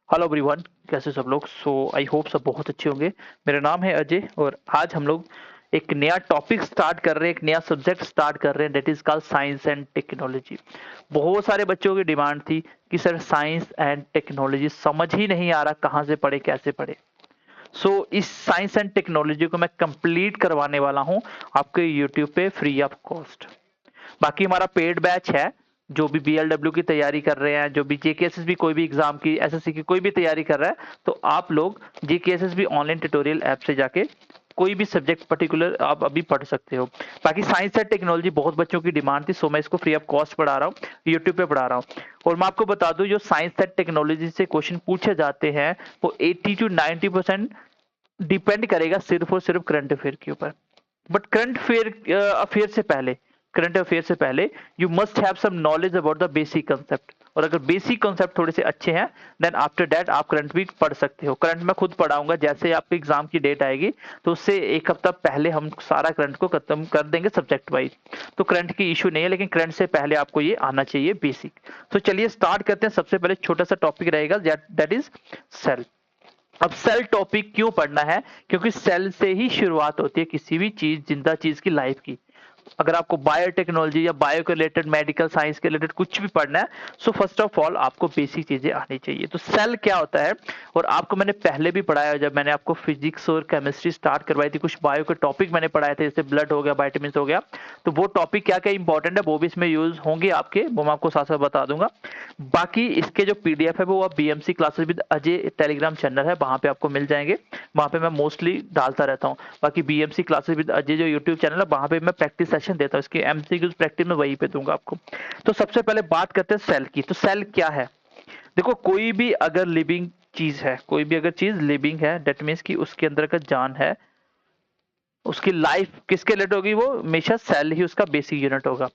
Hello everyone, कैसे सब लोग। आई होप सब बहुत अच्छे होंगे। मेरा नाम है अजय और आज हम लोग एक नया टॉपिक स्टार्ट कर रहे हैं, एक नया सब्जेक्ट स्टार्ट कर रहे हैं, that is called science and technology. बहुत सारे बच्चों की डिमांड थी कि सर साइंस एंड टेक्नोलॉजी समझ ही नहीं आ रहा, कहाँ से पढ़े कैसे पढ़े। इस साइंस एंड टेक्नोलॉजी को मैं कंप्लीट करवाने वाला हूँ आपके यूट्यूब पे फ्री ऑफ कॉस्ट। बाकी हमारा पेड बैच है। जो भी बीएलडब्ल्यू की तैयारी कर रहे हैं, जो भी जेकेएसएसबी कोई भी एग्जाम की, एसएससी की कोई भी तैयारी कर रहा है, तो आप लोग जेकेएसएसबी ऑनलाइन ट्यूटोरियल ऐप से जाके कोई भी सब्जेक्ट पर्टिकुलर आप अभी पढ़ सकते हो। बाकी साइंस एंड टेक्नोलॉजी बहुत बच्चों की डिमांड थी, सो मैं इसको फ्री ऑफ कॉस्ट पढ़ा रहा हूँ, यूट्यूब पे पढ़ा रहा हूँ। और मैं आपको बता दूं, जो साइंस एंड टेक्नोलॉजी से क्वेश्चन पूछे जाते हैं वो 80 to 90% डिपेंड करेगा सिर्फ और सिर्फ करंट अफेयर के ऊपर। बट करंट अफेयर से पहले you must have some knowledge about the basic concept. और अगर बेसिक कंसेप्ट थोड़े से अच्छे हैं, देन आफ्टर दैट आप करंट भी पढ़ सकते हो। करंट मैं खुद पढ़ाऊंगा, जैसे आपके एग्जाम की डेट आएगी तो उससे एक हफ्ता पहले हम सारा करंट को खत्म कर देंगे सब्जेक्ट वाइज। तो करंट की इशू नहीं है, लेकिन करंट से पहले आपको ये आना चाहिए बेसिक। तो चलिए स्टार्ट करते हैं। सबसे पहले छोटा सा टॉपिक रहेगा, दैट इज सेल। अब सेल टॉपिक क्यों पढ़ना है? क्योंकि सेल से ही शुरुआत होती है किसी भी चीज, जिंदा चीज की लाइफ की। अगर आपको बायोटेक्नोलॉजी या बायो के रिलेटेड, मेडिकल साइंस के रिलेटेड कुछ भी पढ़ना है, सो फर्स्ट ऑफ ऑल आपको बेसिक चीजें आनी चाहिए। तो सेल क्या होता है, और आपको मैंने पहले भी पढ़ाया, जब मैंने आपको फिजिक्स और केमिस्ट्री स्टार्ट करवाई थी, कुछ बायो के टॉपिक मैंने पढ़ाए थे, जैसे ब्लड हो गया, वाइटामिन हो गया। तो वो टॉपिक क्या क्या इंपॉर्टेंट है वो भी इसमें यूज होंगे आपके, वो मैं आपको साथ साथ बता दूंगा। बाकी इसके जो पीडीएफ है वो आप BMC classes with Ajay Telegram channel है, वहां पे आपको मिल जाएंगे। वहां पे मैं मोस्टली डालता रहता हूँ। बाकी बीएमसी क्लासेस विद अजय जो यूट्यूब चैनल है, वहां पे मैं प्रैक्टिस सेशन देता हूँ, इसके एमसीक्यूज प्रैक्टिस में वहीं पे दूंगा आपको। तो सबसे पहले बात करते हैं सेल की। तो सेल क्या है? देखो, कोई भी अगर लिविंग चीज है, कोई भी अगर चीज लिविंग है, डेट मीन्स की उसके अंदर का जान है, उसकी लाइफ किसके रिलेटेड होगी? वो हमेशा सेल ही उसका बेसिक यूनिट होगा।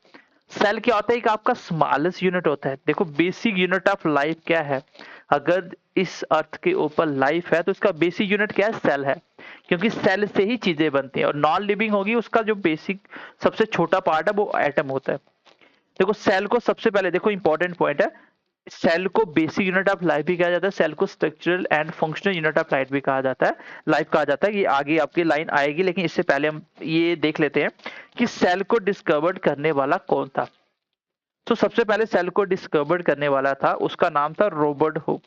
सेल क्या होता है? एक आपका स्मॉलेस्ट यूनिट होता है। देखो, बेसिक यूनिट ऑफ लाइफ क्या है? अगर इस अर्थ के ऊपर लाइफ है तो इसका बेसिक यूनिट क्या है? सेल है। क्योंकि सेल से ही चीजें बनती हैं। और नॉन लिविंग होगी, उसका जो बेसिक सबसे छोटा पार्ट है वो एटम होता है। देखो, सेल को सबसे पहले देखो, इंपॉर्टेंट पॉइंट है, सेल को बेसिक यूनिट ऑफ लाइफ भी कहा जाता है, सेल को structural and functional unit of life भी कहा जाता है, लाइफ कहा जाता है। ये आगे आपकी लाइन आएगी, लेकिन इससे पहले हम ये देख लेते हैं कि सेल को डिस्कवर्ड करने वाला कौन था। तो सबसे पहले सेल को डिस्कवर्ड करने वाला था, उसका नाम था रॉबर्ट हुक।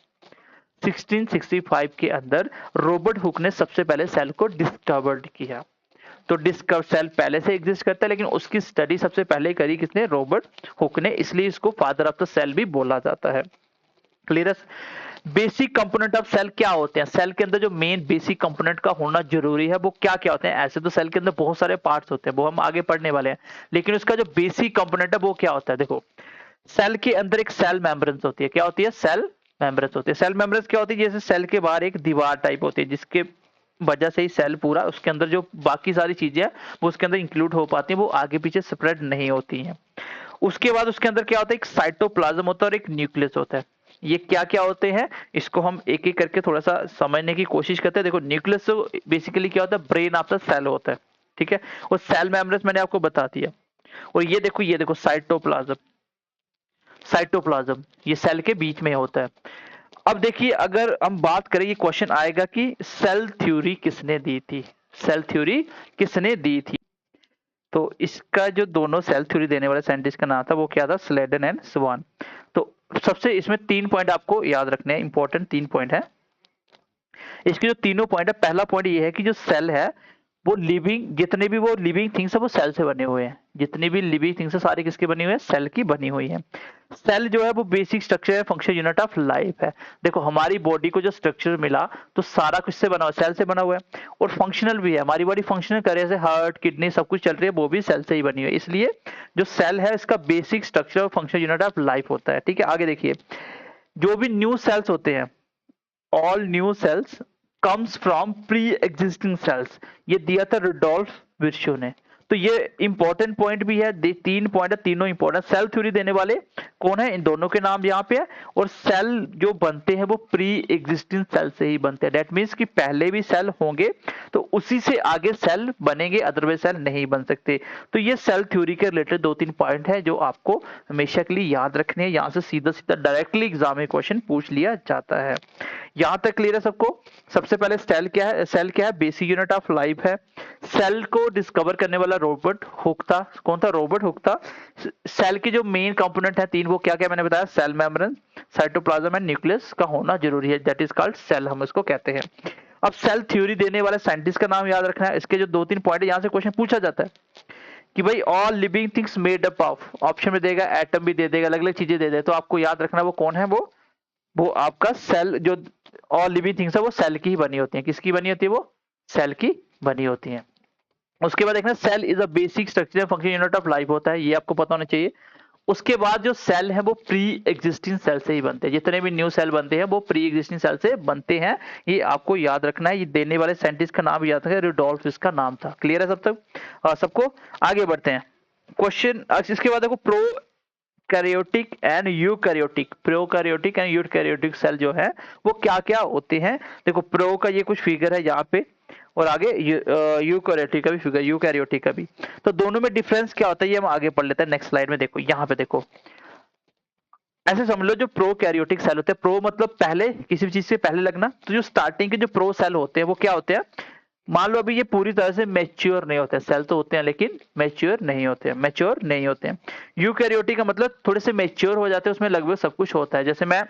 1665 के अंदर रॉबर्ट हुक ने सबसे पहले सेल को डिस्कवर्ड किया। तो डिस्कवर सेल पहले से एग्जिस्ट करता है, लेकिन उसकी स्टडी सबसे पहले करी किसने? रॉबर्ट हुक ने। इसलिए इसको फादर ऑफ द सेल भी बोला जाता है। Clear? Basic component of cell क्या होते हैं? सेल के अंदर जो मेन बेसिक कंपोनेंट का होना जरूरी है वो क्या क्या होते हैं? ऐसे तो सेल के अंदर बहुत सारे पार्ट्स होते हैं, वो हम आगे पढ़ने वाले हैं, लेकिन उसका जो बेसिक कंपोनेंट है वो क्या होता है? देखो, सेल के अंदर एक सेल मेम्ब्रेन्स होती है। क्या होती है? सेल मेम्ब्रेन्स होती है। सेल मेम्ब्रेन्स क्या होती है? जैसे सेल के बाहर एक दीवार टाइप होती है, जिसके वजह से ही सेल पूरा, उसके अंदर जो बाकी सारी चीजें हैं वो उसके अंदर इंक्लूड हो पाती हैं, वो आगे पीछे स्प्रेड नहीं होती हैं। उसके बाद उसके अंदर क्या होता है? एक साइटोप्लाज्म होता है और एक न्यूक्लियस होता है। ये क्या क्या होते हैं, इसको हम एक एक करके थोड़ा सा समझने की कोशिश करते हैं। देखो, न्यूक्लियस तो बेसिकली क्या होता है? ब्रेन ऑफ द सेल होता है, ठीक है। और सेल मेम्ब्रेन्स मैंने आपको बता दिया। और ये देखो साइटोप्लाज्म। साइटोप्लाज्म ये सेल के बीच में होता है। अब देखिए, अगर हम बात करें, ये क्वेश्चन आएगा कि सेल थ्योरी किसने दी थी? सेल थ्योरी किसने दी थी? तो इसका जो दोनों सेल थ्योरी देने वाले साइंटिस्ट का नाम था वो क्या था? स्लेडन एंड स्वान। तो सबसे इसमें 3 पॉइंट आपको याद रखने हैं, इंपॉर्टेंट 3 पॉइंट है। इसके जो तीनों पॉइंट है, पहला पॉइंट ये है कि जो सेल है वो लिविंग, जितने भी वो लिविंग थिंग्स है वो सेल से बने हुए हैं। जितनी भी लिविंग थिंग्स है सारी किसकी बनी हुई है? सेल की बनी हुई है। सेल जो है वो बेसिक स्ट्रक्चर है, फंक्शन यूनिट ऑफ लाइफ है। देखो, हमारी बॉडी को जो स्ट्रक्चर मिला तो सारा किससे बना हुआ? सेल से बना हुआ है। और फंक्शनल भी है, हमारी बॉडी फंक्शनल करे, जैसे हार्ट, किडनी सब कुछ चल रही है, वो भी सेल से ही बनी हुई है। इसलिए जो सेल है इसका बेसिक स्ट्रक्चर और फंक्शन यूनिट ऑफ लाइफ होता है, ठीक है। आगे देखिए, जो भी न्यू सेल्स होते हैं, all new sales comes from pre existing cells, ये दिया था रुडोल्फ विर्शो ने। तो ये इंपॉर्टेंट पॉइंट भी है। 3 पॉइंट है, तीनों इंपॉर्टेंट। सेल थ्योरी देने वाले कौन है, इन दोनों के नाम यहाँ पे है, और सेल जो बनते हैं वो प्री एग्जिस्टिंग सेल से ही बनते हैं। दैट मीन्स कि पहले भी सेल होंगे तो उसी से आगे सेल बनेंगे, अदरवाइज सेल नहीं बन सकते। तो ये सेल थ्योरी के रिलेटेड 2-3 पॉइंट है जो आपको हमेशा के लिए याद रखने हैं। यहाँ से सीधा सीधा डायरेक्टली एग्जाम में क्वेश्चन पूछ लिया जाता है। यहाँ तक क्लियर है सबको? सबसे पहले सेल क्या है? सेल क्या है? बेसिक यूनिट ऑफ लाइफ है। सेल को डिस्कवर करने वाला रॉबर्ट हुक था। कौन था? रॉबर्ट हुक था। सेल की जो मेन कंपोनेंट है 3, वो क्या क्या मैंने बताया? Cell membrane, cytoplasm and nucleus का होना जरूरी है, दैट इज कॉल्ड सेल, हम इसको कहते हैं। अब सेल थ्योरी देने वाले साइंटिस्ट का नाम याद रखना है। इसके जो 2-3 पॉइंट है यहाँ से क्वेश्चन पूछा जाता है कि भाई all living things made up of, option में देगा एटम भी दे देगा, अलग अलग चीजें दे दे, तो आपको याद रखना वो कौन है? वो आपका सेल, जो ऑल लिविंग थिंग्स है वो सेल की ही बनी होती है। किसकी बनी होती है? वो सेल की बनी होती है। उसके बाद देखना cell is a basic structure function unit of life होता है, ये आपको पता होना चाहिए। उसके बाद जो सेल है वो प्री एग्जिस्टिंग सेल से ही बनते हैं। जितने भी न्यू सेल बनते हैं वो प्री एग्जिस्टिंग सेल से बनते हैं, ये आपको याद रखना है। ये देने वाले साइंटिस्ट का नाम याद रखना है, रुडोल्फ इसका नाम था। क्लियर है सब तक? सबको? आगे बढ़ते हैं क्वेश्चन। इसके बाद देखो prokaryotic and eukaryotic, prokaryotic and eukaryotic cell जो है वो क्या क्या होते हैं। देखो प्रो का ये कुछ फिगर है यहाँ पे, और आगे यूकैरियोटिक का भी फिगर, यूकैरियोटिक का भी। तो दोनों में डिफरेंस क्या होता है ये हम आगे पढ़ लेते हैं नेक्स्ट स्लाइड में। देखो यहाँ पे देखो, ऐसे समझ लो जो प्रोकैरियोटिक सेल होते हैं, प्रो मतलब पहले, किसी भी चीज से पहले लगना, तो जो स्टार्टिंग के जो प्रो सेल होते हैं वो क्या होते हैं? मान लो अभी ये पूरी तरह से मैच्योर नहीं होते, सेल तो होते हैं लेकिन मैच्योर नहीं होते हैं, मैच्योर नहीं होते हैं। यूकैरियोटिक का मतलब थोड़े से मैच्योर हो जाते हैं, उसमें लगभग सब कुछ होता है। जैसे मैं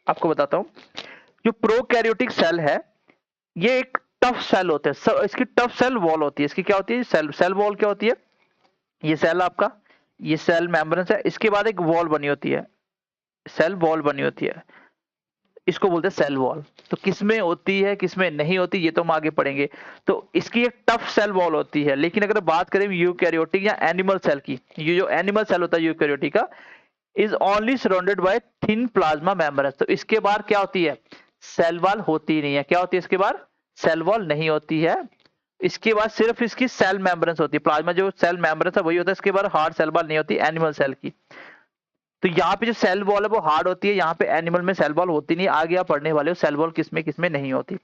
आपको बताता हूँ, जो प्रोकैरियोटिक सेल है ये एक टफ सेल होता है, इसकी टफ सेल वॉल होती है। इसकी क्या होती है? सेल वॉल क्या होती है? ये सेल आपका, ये सेल मेम्ब्रेन है, इसके बाद एक वॉल बनी होती है, सेल वॉल बनी होती है, इसको बोलते हैं सेल वॉल। तो किसमें होती है किसमें नहीं होती ये तो हम आगे पढ़ेंगे। तो इसकी एक टफ सेल वॉल होती है। लेकिन अगर बात करें यूकैरियोटिक या एनिमल सेल की, ये जो एनिमल सेल होता है यूकैरियोटिक का, is only surrounded by thin plasma membrane. तो इसके बाहर क्या होती है? सेल वॉल होती नहीं है। क्या होती है इसके बाहर? सेल वॉल नहीं होती है। इसके बाद सिर्फ इसकी सेल मेम्ब्रेन होती है। प्लाज्मा जो सेल मेम्ब्रेन है वही होता है, इसके बाद हार्ड सेल वॉल नहीं होती एनिमल सेल की। तो यहाँ पे जो सेल वॉल है वो हार्ड होती है, यहाँ पे एनिमल में सेल वॉल होती नहीं। आगे आप पढ़ने वाले हो सेल वॉल किसमें किसमें नहीं होती।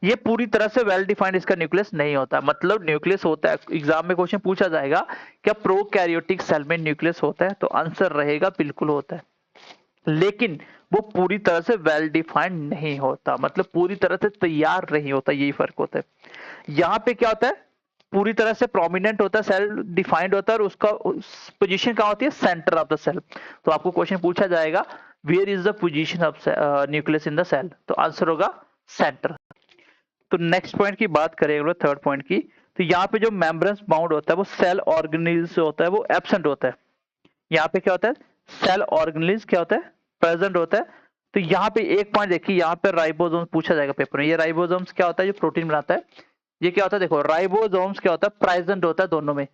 ये पूरी तरह से वेल डिफाइंड इसका न्यूक्लियस नहीं होता, मतलब न्यूक्लियस होता है। एग्जाम में क्वेश्चन पूछा जाएगा क्या प्रोकैरियोटिक सेल में न्यूक्लियस होता है, तो आंसर रहेगा बिल्कुल होता है, लेकिन वो पूरी तरह से वेल डिफाइंड नहीं होता, मतलब पूरी तरह से तैयार नहीं होता, यही फर्क होता है। यहाँ पे क्या होता है? पूरी तरह से प्रोमिनेंट होता है, सेल डिफाइंड होता है, और उसका पोजीशन कहाँ होती है? Centre of the cell. तो आपको क्वेश्चन पूछा जाएगा where is the position of nucleus in the cell, तो आंसर होगा सेंटर। तो नेक्स्ट पॉइंट की बात करें, थर्ड पॉइंट की, तो यहाँ पे जो मेम्ब्रेन्स बाउंड होता है वो सेल ऑर्गेनेल्स होता है, वो एब्सेंट होता है। यहाँ पे क्या होता है? सेल ऑर्गेनेल्स क्या होता है? प्रेजेंट होता है। तो यहाँ पे एक पॉइंट देखिए, यहाँ पे राइबोसोम पूछा जाएगा पेपर में। ये राइबोसोम्स क्या होता है? जो प्रोटीन बनाता है, ये क्या होता है? देखो राइबोसोम्स क्या होता है? प्रेजेंट होता है दोनों में।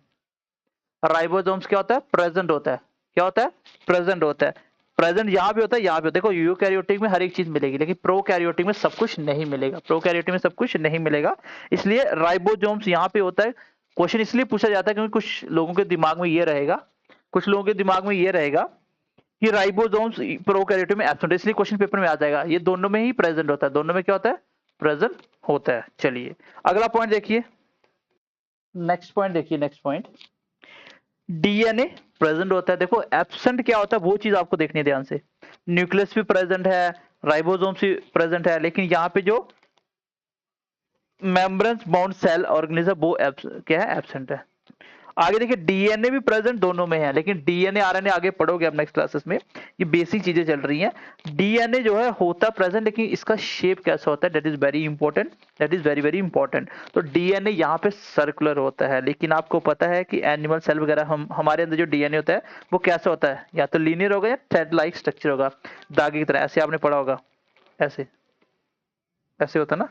राइबोसोम्स क्या होता है? प्रेजेंट होता है। क्या होता है? प्रेजेंट होता है। प्रेजेंट यहाँ भी होता है, यहाँ भी होता है। देखो यूकैरियोटिक में हर एक चीज मिलेगी, लेकिन प्रोकैरियोटिक में सब कुछ नहीं मिलेगा, प्रोकैरियोटिक में सब कुछ नहीं मिलेगा। इसलिए राइबोसोम्स यहाँ पे होता है। क्वेश्चन इसलिए पूछा जाता है क्योंकि कुछ लोगों के दिमाग में ये रहेगा, कुछ लोगों के दिमाग में ये रहेगा कि राइबोसोम्स प्रोकैरियोटिक में एब्सेंट है, इसलिए क्वेश्चन पेपर में आ जाएगा। ये दोनों में ही प्रेजेंट होता है, दोनों में क्या होता है? प्रेजेंट होता है। चलिए अगला पॉइंट देखिए, नेक्स्ट पॉइंट देखिए, नेक्स्ट पॉइंट डीएनए प्रेजेंट होता है। देखो एब्सेंट क्या होता है वो चीज आपको देखनी है ध्यान से। न्यूक्लियस भी प्रेजेंट है, राइबोसोम्स भी प्रेजेंट है, लेकिन यहाँ पे जो मेम्ब्रेन बाउंड सेल ऑर्गेनिज्म वो क्या है? एब्सेंट है। आगे देखिए डीएनए भी प्रेजेंट दोनों में है, लेकिन डीएनए आरएनए आगे पढ़ोगे अब नेक्स्ट क्लासेस में, ये बेसिक चीजें चल रही हैं। डीएनए जो है होता प्रेजेंट, लेकिन इसका शेप कैसा होता है? That is very important, that is very very important. तो डीएनए यहाँ पे सर्कुलर होता है, लेकिन आपको पता है कि एनिमल सेल वगैरह हमारे अंदर जो डीएनए होता है वो कैसा होता है? या तो लीनियर होगा या थ्रेड लाइक स्ट्रक्चर होगा, धागे की तरह। ऐसे आपने पढ़ा होगा, ऐसे ऐसे होता है ना,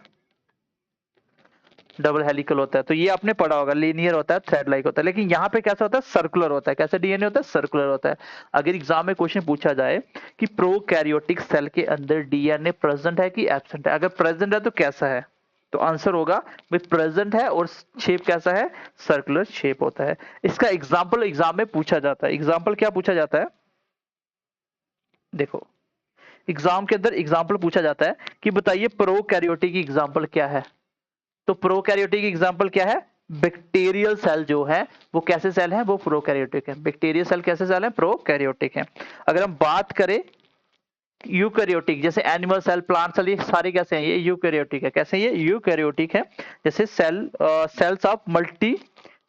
डबल हेलिकल होता है। तो ये आपने पढ़ा होगा, लीनियर होता है, थ्रेड लाइक होता है। लेकिन यहाँ पे कैसा होता है? सर्कुलर होता है। कैसा डीएनए होता है? सर्कुलर होता है। अगर एग्जाम में क्वेश्चन पूछा जाए कि प्रोकैरियोटिक सेल के अंदर डीएनए प्रेजेंट है कि एब्सेंट है, अगर प्रेजेंट है तो कैसा है? तो आंसर होगा भाई प्रेजेंट है, और शेप कैसा है? सर्कुलर शेप होता है। इसका एग्जाम्पल एग्जाम में पूछा जाता है। एग्जाम्पल क्या पूछा जाता है? देखो एग्जाम के अंदर एग्जाम्पल पूछा जाता है कि बताइए प्रोकैरियोटिक की एग्जाम्पल क्या है। तो प्रोकैरियोटिक की एग्जाम्पल क्या है, बैक्टीरियल सेल जो है वो कैसे सेल है, वो प्रोकैरियोटिक है। बैक्टीरियल सेल कैसे सेल है, प्रोकैरियोटिक है। अगर हम बात करें यूकैरियोटिक, जैसे एनिमल सेल, प्लांट सेल, ये सारे कैसे हैं, ये यूकैरियोटिक है। कैसे ये यूकैरियोटिक है, जैसे cells of multi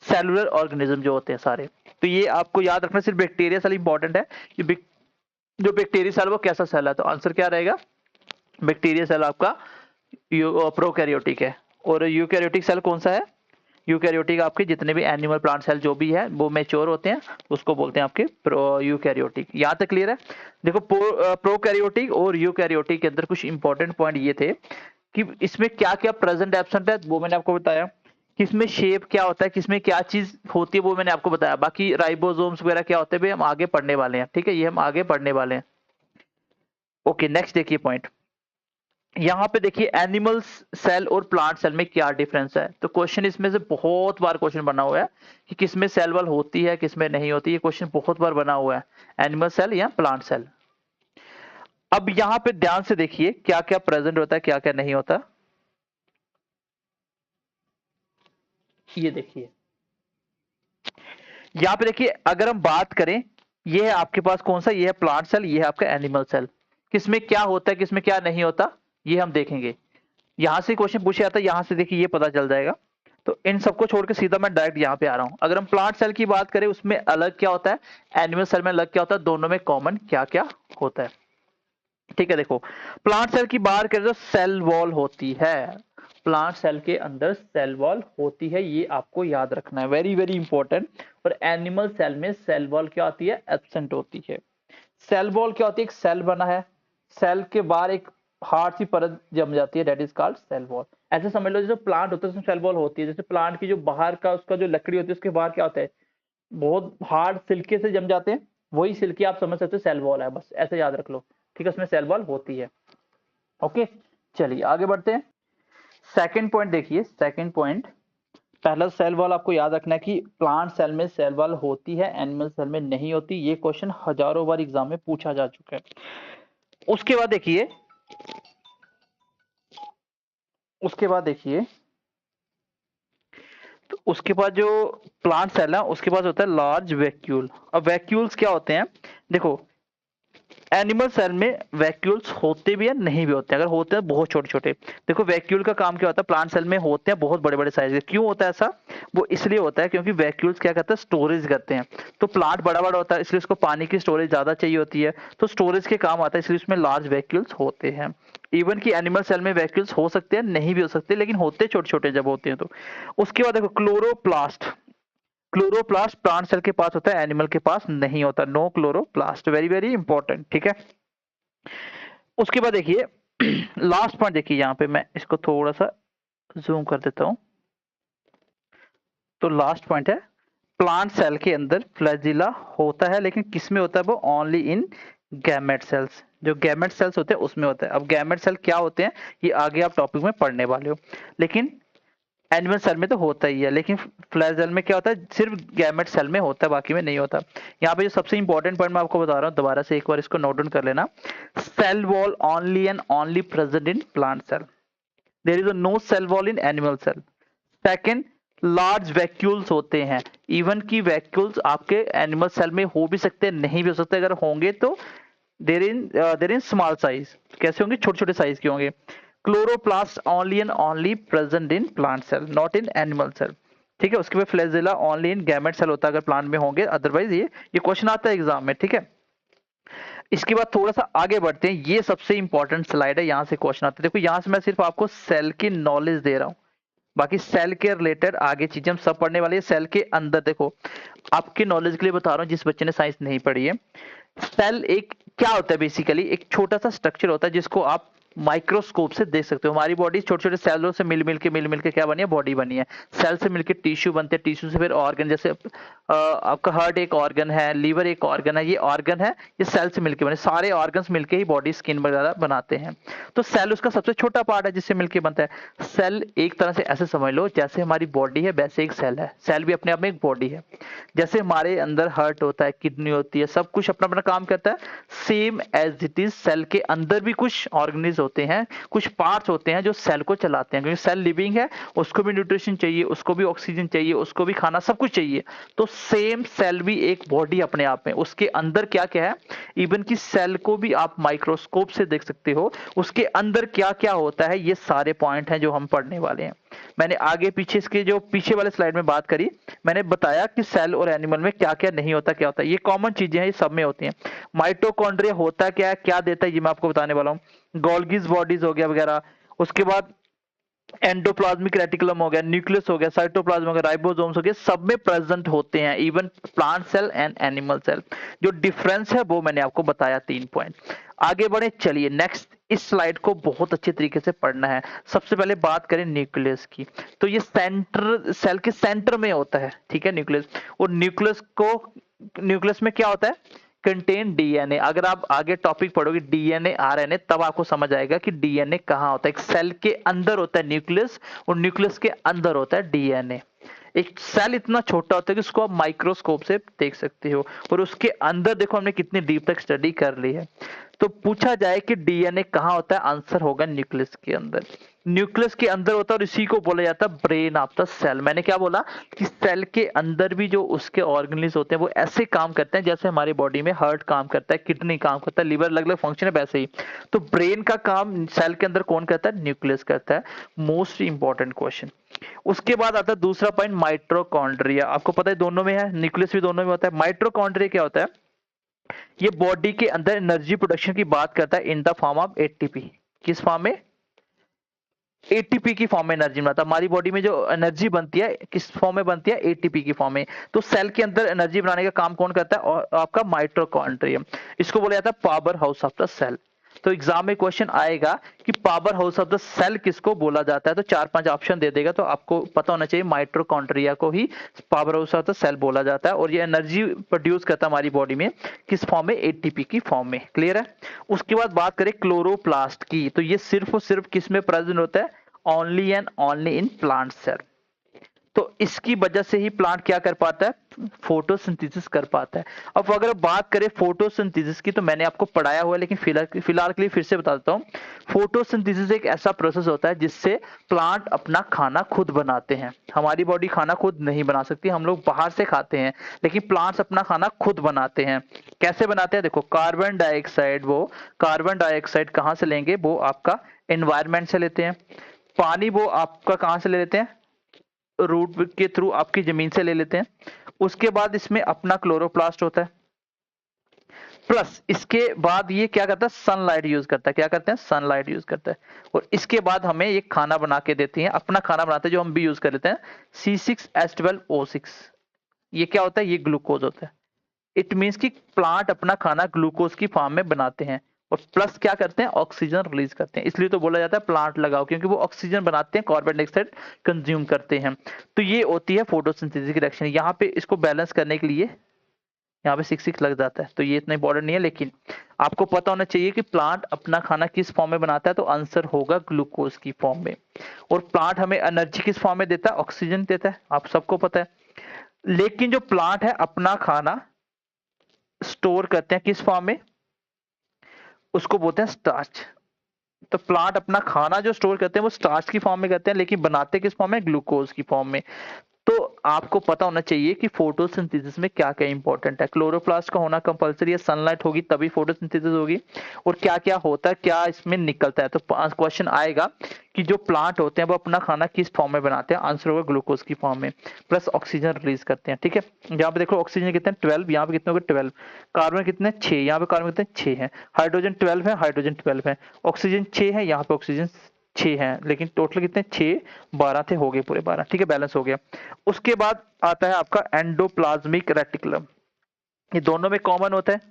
cellular organism जो होते हैं सारे। तो ये आपको याद रखना, सिर्फ बैक्टीरिया सेल इंपॉर्टेंट है कि जो बैक्टीरिया सेल वो कैसा सेल है। तो आंसर क्या रहेगा, बैक्टीरिया सेल आपका प्रोकैरियोटिक है। और यूकैरियोटिक सेल कौन सा है, यूकैरियोटिक आपके जितने भी एनिमल प्लांट सेल जो भी है वो मैच्योर होते हैं, उसको बोलते हैं आपके यूकैरियोटिक। यहाँ तक क्लियर है। देखो प्रोकैरियोटिक और यूकैरियोटिक के अंदर कुछ इंपॉर्टेंट पॉइंट ये थे कि इसमें क्या क्या प्रेजेंट एब्सेंट है, वो मैंने आपको बताया। किसमें शेप क्या होता है, किसमें क्या चीज होती है, वो मैंने आपको बताया। बाकी राइबोसोम्स वगैरह क्या होते हैं भाई हम आगे पढ़ने वाले हैं, ठीक है, ये हम आगे पढ़ने वाले हैं। ओके नेक्स्ट देखिए पॉइंट, यहाँ पे देखिए एनिमल सेल और प्लांट सेल में क्या डिफरेंस है। तो क्वेश्चन इसमें से बहुत बार क्वेश्चन बना हुआ है कि किसमें सेल वॉल होती है किसमें नहीं होती, ये क्वेश्चन बहुत बार बना हुआ है, एनिमल सेल या प्लांट सेल। अब यहाँ पे ध्यान से देखिए क्या क्या प्रेजेंट होता है क्या क्या नहीं होता। ये देखिए यहाँ पे देखिए, अगर हम बात करें, ये है आपके पास कौन सा, ये है प्लांट सेल, ये है आपका एनिमल सेल। किसमें क्या होता है किसमें क्या नहीं होता ये हम देखेंगे। यहां से क्वेश्चन पूछा जाता है, यहां से देखिए ये पता चल जाएगा। तो इन सबको छोड़ के सीधा मैं डायरेक्ट यहाँ पे आ रहा हूं। अगर हम प्लांट सेल की बात करें उसमें अलग क्या होता है, एनिमल सेल में अलग क्या होता है, दोनों में कॉमन क्या क्या होता है। ठीक है, देखो प्लांट सेल की बात करें तो सेल वॉल होती है, प्लांट सेल के अंदर सेल वॉल होती है, ये आपको याद रखना है, वेरी वेरी इंपॉर्टेंट। और एनिमल सेल में सेल वॉल क्या होती है, एब्सेंट होती है। सेल वॉल क्या होती है, एक सेल बना है, सेल के बाहर एक हार्ड सी परत जम जाती है, that is called cell wall. ऐसे समझ लो जैसे प्लांट होता है उसमें सेल वॉल होती है, जैसे प्लांट की जो बाहर का उसका जो लकड़ी होती है उसके बाहर क्या होता है, बहुत हार्ड सिल्के से जम जाते हैं, वही सिल्के आप समझ सकते हो सेल वॉल है, बस ऐसे याद रख लो। ठीक है, उसमें सेल वॉल होती है। ओके चलिए आगे बढ़ते हैं। सेकंड पॉइंट देखिए, सेकंड पॉइंट, पहला सेल वॉल आपको याद रखना है कि प्लांट सेल में सेल वॉल होती है, एनिमल सेल में नहीं होती। ये क्वेश्चन हजारों बार एग्जाम में पूछा जा चुका है। उसके बाद देखिए, उसके बाद देखिए, तो उसके बाद जो प्लांट सेल है उसके पास होता है लार्ज वैक्यूल। अब वैक्यूल्स क्या होते हैं, देखो एनिमल सेल में वैक्यूल्स होते भी हैं नहीं भी होते हैं, अगर होते हैं बहुत छोटे छोटे। देखो वैक्यूल का काम क्या होता है, प्लांट सेल में होते हैं बहुत बड़े बड़े साइज के। क्यों होता है ऐसा, वो इसलिए होता है क्योंकि वैक्यूल्स क्या करते हैं, स्टोरेज करते हैं। तो प्लांट बड़ा बड़ा होता है इसलिए उसको पानी की स्टोरेज ज्यादा चाहिए होती है, तो स्टोरेज के काम आता है, इसलिए उसमें लार्ज वैक्यूल्स होते हैं। इवन कि एनिमल सेल में वैक्यूल्स हो सकते हैं नहीं भी हो सकते, लेकिन होते छोटे छोटे जब होते हैं तो। उसके बाद देखो क्लोरोप्लास्ट, क्लोरोप्लास्ट प्लांट सेल के पास होता है, एनिमल के पास नहीं होता, no chloroplast, very very important. ठीक है, उसके बाद देखिए लास्ट पॉइंट देखिए, यहाँ पे मैं इसको थोड़ा सा जूम कर देता हूं। तो लास्ट पॉइंट है, प्लांट सेल के अंदर फ्लैजिला होता है, लेकिन किस में होता है, वो ओनली इन गैमेट सेल्स, जो गैमेट सेल्स होते हैं उसमें होता है। अब गैमेट सेल क्या होते हैं ये आगे आप टॉपिक में पढ़ने वाले हो, लेकिन एनिमल सेल में तो होता ही है, लेकिन फ्लैजेल में क्या होता है, सिर्फ गैमेट सेल में होता है, बाकी में नहीं होता। यहाँ पे जो सबसे इंपॉर्टेंट पॉइंट मैं आपको बता रहा हूँ, दोबारा से एक बार इसको नोट डाउन कर लेना। Cell wall only and only present in plant cell, there is no cell wall in animal cell. Second, large vacuoles होते हैं, इवन की वैक्यूल्स आपके एनिमल सेल में हो भी सकते हैं नहीं भी हो सकते, अगर होंगे तो देर इन स्मॉल साइज, कैसे होंगे, छोटे छोटे साइज के होंगे। Chloroplast only and only present in plant cell, not in animal cell. ठीक है, उसके बाद flagella only in gamete cell होता है अगर प्लांट में होंगे, अदरवाइज ये क्वेश्चन आता है एग्जाम में। ठीक है, इसके बाद थोड़ा सा आगे बढ़ते हैं, ये सबसे इंपॉर्टेंट स्लाइड है, यहाँ से क्वेश्चन आते हैं। देखो यहाँ से मैं सिर्फ आपको सेल की नॉलेज दे रहा हूँ, बाकी सेल के रिलेटेड आगे चीजें हम सब पढ़ने वाले हैं। सेल के अंदर देखो, आपके नॉलेज के लिए बता रहा हूँ जिस बच्चे ने साइंस नहीं पढ़ी है, सेल एक क्या होता है, बेसिकली एक छोटा सा स्ट्रक्चर होता है जिसको आप माइक्रोस्कोप से देख सकते हो। हमारी बॉडी छोटे छोटे सेलों से मिल मिल के क्या बनी है, बॉडी बनी है। सेल से मिलकर टिश्यू बनते हैं, टिश्यू से फिर ऑर्गन, जैसे आपका हार्ट एक ऑर्गन है, लीवर एक ऑर्गन है, ये ऑर्गन है, ये सेल से मिलकर बने, सारे ऑर्गन्स मिलके ही बॉडी स्किन वगैरह बनाते हैं। तो सेल उसका सबसे छोटा पार्ट है जिससे मिलके बनता है। सेल एक तरह से ऐसे समझ लो जैसे हमारी बॉडी है वैसे एक सेल है, सेल भी अपने आप में एक बॉडी है। जैसे हमारे अंदर हार्ट होता है, किडनी होती है, सब कुछ अपना अपना काम करता है, same as it is cell के अंदर भी कुछ ऑर्गेनिज होते हैं, कुछ पार्ट्स होते हैं जो सेल को चलाते हैं, क्योंकि सेल लिविंग है, उसको भी न्यूट्रिशन चाहिए, उसको भी ऑक्सीजन चाहिए, उसको भी खाना, सब कुछ चाहिए। तो सेम सेल भी एक बॉडी अपने आप में, उसके अंदर क्या क्या है, इवन की सेल को भी आप माइक्रोस्कोप से देख सकते हो, उसके अंदर क्या क्या होता है, ये सारे पॉइंट हैं जो हम पढ़ने वाले हैं। मैंने आगे पीछे इसके जो पीछे वाले स्लाइड में बात करी, मैंने बताया कि सेल और एनिमल में क्या क्या नहीं होता, क्या होता है, ये कॉमन चीजें हैं, ये सब में होती हैं। माइटोकॉन्ड्रिया होता क्या है, क्या देता है, ये मैं आपको बताने वाला हूँ। गोल्गिस बॉडीज हो गया वगैरह, उसके बाद एंडोप्लाज्मिक रेटिकुलम हो गया, न्यूक्लियस हो गया, साइटोप्लाज्म हो गया, राइबोसोम्स हो गया, सब में प्रेजेंट होते हैं, even plant cell and animal cell. जो डिफरेंस है वो मैंने आपको बताया 3 पॉइंट। आगे बढ़े, चलिए नेक्स्ट, इस स्लाइड को बहुत अच्छे तरीके से पढ़ना है। सबसे पहले बात करें न्यूक्लियस की, तो ये सेंटर, सेल के सेंटर में होता है, ठीक है, न्यूक्लियस। और न्यूक्लियस में क्या होता है, कंटेन डीएनए। अगर आप आगे टॉपिक पढ़ोगे डीएनए आरएनए, तब आपको समझ आएगा कि डीएनए कहाँ होता है। एक सेल के अंदर होता है न्यूक्लियस, और न्यूक्लियस के अंदर होता है डीएनए। एक सेल इतना छोटा होता है कि उसको आप माइक्रोस्कोप से देख सकते हो, और उसके अंदर देखो हमने कितनी डीप तक स्टडी कर ली है। तो पूछा जाए कि डीएनए कहाँ होता है, आंसर होगा न्यूक्लियस के अंदर। न्यूक्लियस के अंदर होता है, और इसी को बोला जाता है ब्रेन ऑफ द सेल। मैंने क्या बोला कि सेल के अंदर भी जो उसके ऑर्गेनिज होते हैं वो ऐसे काम करते हैं जैसे हमारी बॉडी में हार्ट काम करता है, किडनी काम करता है, लिवर, अलग अलग फंक्शन है, वैसे ही तो ब्रेन का काम सेल के अंदर कौन करता है, न्यूक्लियस करता है। Most important question. उसके बाद आता है दूसरा पॉइंट, माइट्रोकॉन्ड्रिया। आपको पता है दोनों में है, न्यूक्लियस भी दोनों में होता है। माइट्रोकॉन्ड्रिया क्या होता है, ये बॉडी के अंदर एनर्जी प्रोडक्शन की बात करता है in the form of ATP. किस फॉर्म में, एटीपी की फॉर्म में एनर्जी बनाता है। हमारी बॉडी में जो एनर्जी बनती है किस फॉर्म में बनती है, एटीपी की फॉर्म में। तो सेल के अंदर एनर्जी बनाने का काम कौन करता है, और आपका माइटोकॉन्ड्रियम। इसको बोला जाता है power house of the cell. तो एग्जाम में क्वेश्चन आएगा कि power house of the cell किसको बोला जाता है, तो 4-5 ऑप्शन दे देगा, तो आपको पता होना चाहिए माइटोकॉन्ड्रिया को ही power house of the cell बोला जाता है। और ये एनर्जी प्रोड्यूस करता है हमारी बॉडी में किस फॉर्म में, एटीपी की फॉर्म में। क्लियर है। उसके बाद बात करें क्लोरोप्लास्ट की, तो ये सिर्फ और सिर्फ किस में प्रेजेंट होता है, only and only in plant cell. तो इसकी वजह से ही प्लांट क्या कर पाता है, फोटोसिंथेसिस कर पाता है। अब अगर बात करें फोटोसिंथेसिस की, तो मैंने आपको पढ़ाया हुआ है, लेकिन फिलहाल के लिए फिर से बता देता हूँ। फोटोसिंथेसिस एक ऐसा प्रोसेस होता है जिससे प्लांट अपना खाना खुद बनाते हैं। हमारी बॉडी खाना खुद नहीं बना सकती, हम लोग बाहर से खाते हैं, लेकिन प्लांट्स अपना खाना खुद बनाते हैं। कैसे बनाते हैं, देखो, कार्बन डाइऑक्साइड, वो कार्बन डाइऑक्साइड कहाँ से लेंगे, वो आपका एनवायरमेंट से लेते हैं। पानी वो आपका कहां से ले लेते हैं, रूट के थ्रू आपकी जमीन से ले लेते हैं। उसके बाद इसमें अपना क्लोरोप्लास्ट होता है, प्लस इसके बाद ये क्या करता है, सनलाइट यूज करता है। क्या करते हैं, सनलाइट यूज करता है। और इसके बाद हमें ये खाना बना के देती है, अपना खाना बनाते हैं जो हम भी यूज कर लेते हैं, C6H12O6। ये क्या होता है, ये ग्लूकोज होता है। इट मीन्स कि प्लांट अपना खाना ग्लूकोज की फॉर्म में बनाते हैं, और प्लस क्या करते हैं, ऑक्सीजन रिलीज करते हैं। इसलिए तो बोला जाता है प्लांट लगाओ, क्योंकि वो ऑक्सीजन बनाते हैं, कार्बन डाइऑक्साइड कंज्यूम करते हैं। तो ये होती है फोटोसिंथेसिस की रिएक्शन। यहाँ पे इसको बैलेंस करने के लिए यहाँ पे 6 लग जाता है, तो ये इतना इंपॉर्टेंट नहीं है, लेकिन आपको पता होना चाहिए कि प्लांट अपना खाना किस फॉर्म में बनाता है, तो आंसर होगा ग्लूकोज की फॉर्म में। और प्लांट हमें एनर्जी किस फॉर्म में देता है, ऑक्सीजन देता है, आप सबको पता है। लेकिन जो प्लांट है अपना खाना स्टोर करते हैं किस फॉर्म में, उसको बोलते हैं स्टार्च। तो प्लांट अपना खाना जो स्टोर करते हैं वो स्टार्च की फॉर्म में करते हैं, लेकिन बनाते किस फॉर्म में, ग्लूकोज की फॉर्म में। तो आपको पता होना चाहिए कि फोटोसिंथेसिस में क्या क्या इंपॉर्टेंट है। क्लोरोप्लास्ट का होना कंपलसरी है, सनलाइट होगी तभी फोटोसिंथेसिस होगी, और क्या क्या होता है, क्या इसमें निकलता है। तो क्वेश्चन आएगा कि जो प्लांट होते हैं वो अपना खाना किस फॉर्म में बनाते हैं, आंसर होगा ग्लूकोज की फॉर्म में, प्लस ऑक्सीजन रिलीज करते हैं। ठीक है, यहाँ पे देखो ऑक्सीजन कितने 12, यहाँ पे कितने हो गए 12, कार्बन कितने 6, यहाँ पे कार्बन कितने 6 है, हाइड्रोजन 12 है, हाइड्रोजन 12 है, ऑक्सीजन 6 है, यहाँ पे ऑक्सीजन 6 हैं, लेकिन टोटल कितने 6, 12 थे, हो गए पूरे 12। ठीक है, बैलेंस हो गया। उसके बाद आता है आपका एंडोप्लाज्मिक रेटिकुलम। ये दोनों में कॉमन होता है।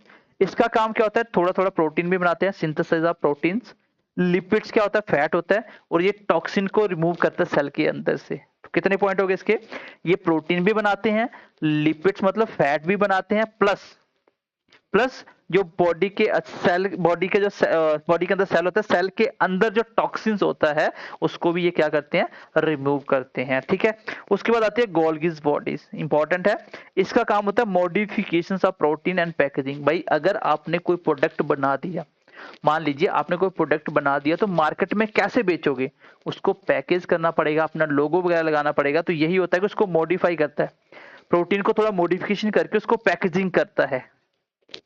इसका काम क्या होता है, थोड़ा थोड़ा प्रोटीन भी बनाते हैं, सिंथेसिस ऑफ प्रोटीन्स, लिपिड्स क्या होता है, फैट होता है, और ये टॉक्सिन को रिमूव करता है सेल के अंदर से। तो कितने पॉइंट हो गए इसके, ये प्रोटीन भी बनाते हैं, लिपिड्स मतलब फैट भी बनाते हैं, प्लस प्लस जो बॉडी के सेल, बॉडी के जो बॉडी के अंदर सेल होता है, सेल के अंदर जो टॉक्सिन्स होता है उसको भी ये क्या करते हैं, रिमूव करते हैं। ठीक है, उसके बाद आती है गोल्गिस बॉडीज, इंपॉर्टेंट है। इसका काम होता है modification of protein and packaging. भाई अगर आपने कोई प्रोडक्ट बना दिया, मान लीजिए आपने कोई प्रोडक्ट बना दिया, तो मार्केट में कैसे बेचोगे, उसको पैकेज करना पड़ेगा, अपना लोगो वगैरह लगाना पड़ेगा। तो यही होता है कि उसको मॉडिफाई करता है, प्रोटीन को थोड़ा मॉडिफिकेशन करके उसको पैकेजिंग करता है।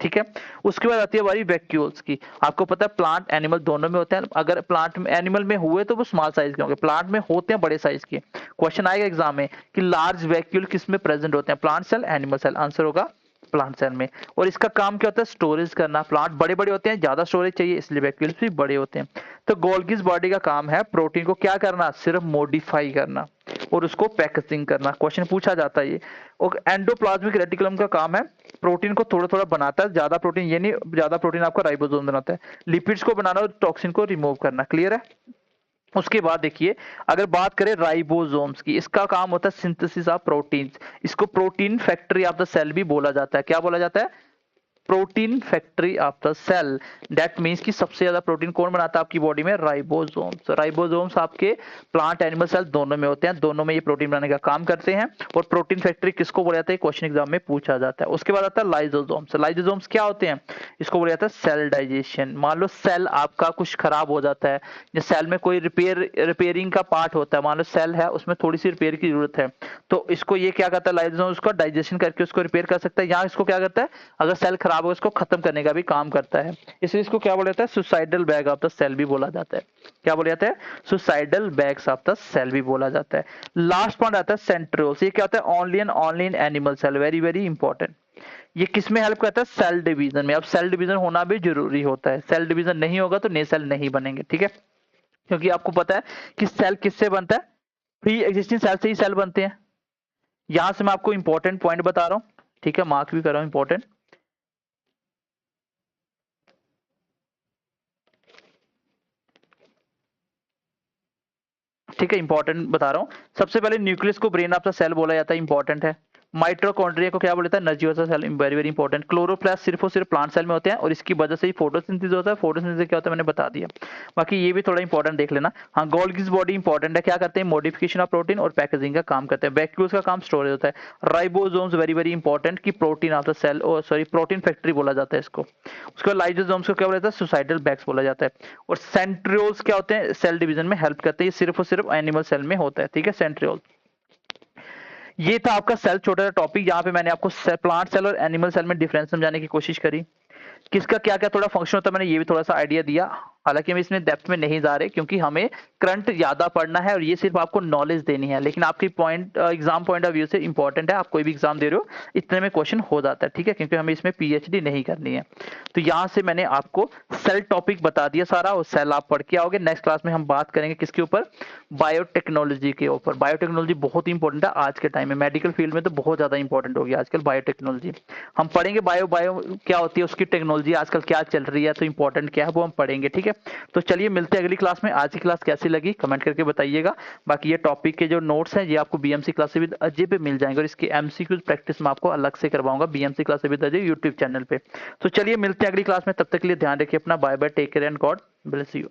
ठीक है, उसके बाद आती है हमारी वैक्यूल्स की। आपको पता है प्लांट एनिमल दोनों में होते हैं, अगर प्लांट में एनिमल में हुए तो वो स्मॉल साइज के होंगे, प्लांट में होते हैं बड़े साइज के। क्वेश्चन आएगा एग्जाम में कि लार्ज वैक्यूल किस में प्रेजेंट होते हैं, plant cell, animal cell, answer होगा प्लांट सेल में। और इसका काम क्या होता है, स्टोरेज करना। प्लांट बड़े बड़े होते हैं, ज्यादा स्टोरेज चाहिए, इसलिए वैक्यूल्स भी बड़े होते हैं। तो गोल्गिस बॉडी का काम है प्रोटीन को क्या करना, सिर्फ मॉडिफाई करना और उसको पैकेजिंग करना। क्वेश्चन पूछा जाता है ये। और एंडोप्लाज्मिक रेटिकुलम का काम है प्रोटीन को थोड़ा थोड़ा बनाता है, ज्यादा प्रोटीन ये नहीं, ज्यादा प्रोटीन आपका राइबोसोम बनाता है, लिपिड्स को बनाना और टॉक्सिन को रिमूव करना। क्लियर है। उसके बाद देखिए, अगर बात करें राइबोसोम्स की, इसका काम होता है सिंथेसिस ऑफ प्रोटीन्स। इसको protein factory of the cell भी बोला जाता है। क्या बोला जाता है, protein factory of the cell. That means कि सबसे ज्यादा प्रोटीन कौन बनाता है आपकी बॉडी में, राइबोसोम्स। राइबोसोम्स आपके प्लांट एनिमल सेल दोनों में होते हैं, दोनों में ये प्रोटीन बनाने का काम करते हैं। और प्रोटीन फैक्ट्री किसको बोला जाता है, क्वेश्चन एग्जाम में पूछा जाता है। उसके बाद आता है लाइसोसोम्स। लाइसोसोम्स क्या होते हैं, इसको बोला जाता है सेल डाइजेशन। मान लो सेल आपका कुछ खराब हो जाता है, या सेल में कोई रिपेयरिंग का पार्ट होता है, मान लो सेल है उसमें थोड़ी सी रिपेयर की जरूरत है, तो इसको ये क्या करता है, लाइसोसोम उसको डाइजेशन करके उसको रिपेयर कर सकता है। यहाँ इसको क्या करता है, अगर सेल खराब हो इसको खत्म करने का भी काम करता है। इसलिए इसको क्या बोला जाता है, suicidal bag of the cell भी बोला जाता है। क्या बोला जाता है, suicidal bags of the cell भी बोला जाता है। लास्ट पॉइंट आता है सेंट्रियोल्स। ये क्या होता है, only in animal cell, very very important. ये किस में हेल्प करता है, सेल डिवीजन में। अब सेल डिवीजन होना भी जरूरी होता है, सेल डिवीजन नहीं होगा तो नए सेल नहीं बनेंगे। ठीक है, क्योंकि आपको पता है कि सेल किससे बनता है, प्री एग्जिस्टिंग सेल से ही सेल बनते हैं। यहां से मैं आपको इंपॉर्टेंट पॉइंट बता रहा हूं, ठीक है, मार्क भी कर रहा हूं इंपॉर्टेंट। ठीक है, इंपॉर्टेंट बता रहा हूँ। सबसे पहले न्यूक्लियस को ब्रेन ऑफ द सेल बोला जाता है, इंपॉर्टेंट है। माइटोकॉन्ड्रिया को क्या बोला जाता है, एनर्जी वाला cell, very very important. Chloroplast सिर्फ और सिर्फ प्लांट सेल में होते हैं और इसकी वजह से ही फोटोसिंथेसिस होता है। फोटोसिंथेसिस क्या होता है मैंने बता दिया, बाकी ये भी थोड़ा इंपॉर्टेंट देख लेना। हाँ, गोल्गिस बॉडी इंपॉर्टेंट है, क्या करते हैं, मॉडिफिकेशन ऑफ प्रोटीन और पैकेजिंग का काम करते हैं। वैक्यूल्स का काम स्टोरेज होता है। राइबोसोम्स वेरी वेरी इंपॉर्टेंट की प्रोटीन ऑफ द सेल, और सॉरी प्रोटीन फैक्ट्री बोला जाता है इसको। उसके बाद लाइसोसोम्स को क्या बोला जाता है, सुसाइडल बैग्स बोला जाता है। और सेंट्रियोल्स क्या होते हैं, सेल डिवीजन में हेल्प करते हैं, ये सिर्फ और सिर्फ एनिमल सेल में होता है। ठीक है, सेंट्रियोल। ये था आपका सेल, छोटा सा टॉपिक जहां पे मैंने आपको प्लांट सेल और एनिमल सेल में डिफरेंस समझाने की कोशिश करी। किसका क्या क्या थोड़ा फंक्शन होता है मैंने ये भी थोड़ा सा आइडिया दिया। हालांकि हम इसमें डेप्थ में नहीं जा रहे क्योंकि हमें करंट ज्यादा पढ़ना है और ये सिर्फ आपको नॉलेज देनी है, लेकिन आपकी point exam point of view से इंपॉर्टेंट है। आप कोई भी एग्जाम दे रहे हो इतने में क्वेश्चन हो जाता है, ठीक है, क्योंकि हमें इसमें पीएचडी नहीं करनी है। तो यहाँ से मैंने आपको सेल टॉपिक बता दिया सारा, और सेल आप पढ़ के आओगे। नेक्स्ट क्लास में हम बात करेंगे किसके ऊपर, बायोटेक्नोलॉजी के ऊपर। बायोटेक्नोलॉजी बहुत इंपॉर्टेंट है आज के टाइम में, मेडिकल फील्ड में तो बहुत ज्यादा इंपॉर्टेंट हो गया आजकल बायोटेक्नोलॉजी। हम पढ़ेंगे बायो बायो क्या होती है, उसकी टेक्नोलॉजी आजकल क्या चल रही है, तो इंपॉर्टेंट क्या है वो हम पढ़ेंगे। ठीक है, तो चलिए मिलते हैं अगली क्लास में। आज की क्लास कैसी लगी कमेंट करके बताइएगा। बाकी ये टॉपिक के जो नोट्स हैं ये आपको बीएमसी क्लास से विद अजय पे मिल जाएंगे, और इसकी एमसीक्यू प्रैक्टिस में आपको अलग से करवाऊंगा बीएमसी क्लास से विद अजय यूट्यूब चैनल पे। तो चलिए मिलते हैं अगली क्लास में, तब तक के लिए ध्यान रखिए अपना। Bye bye, take care and God bless you.